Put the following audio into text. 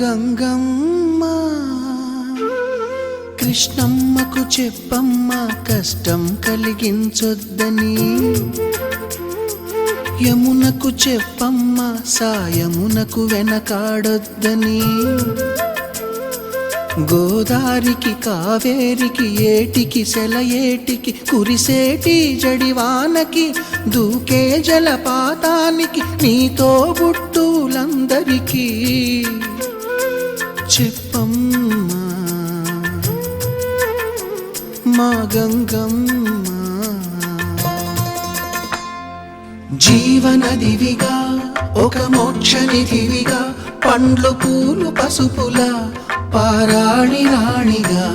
గంగమ్మ కృష్ణమ్మకు చెప్పమ్మ కష్టం కలిగించొద్దని, యమునకు చెప్పమ్మ సాయమునకు వెనకాడొద్దని, గోదారికి కావేరికి ఏటికి సెలయేటికి కురిసేటి జడివానకి దూకే జలపాతానికి నీతో బుట్టులందరికీ చెప్పమ్మా మా గంగమ్మ. జీవనదివిగా ఒక మోక్షనిధివిగా పండ్లు పూలు పసుపుల పారాణి రాణిగా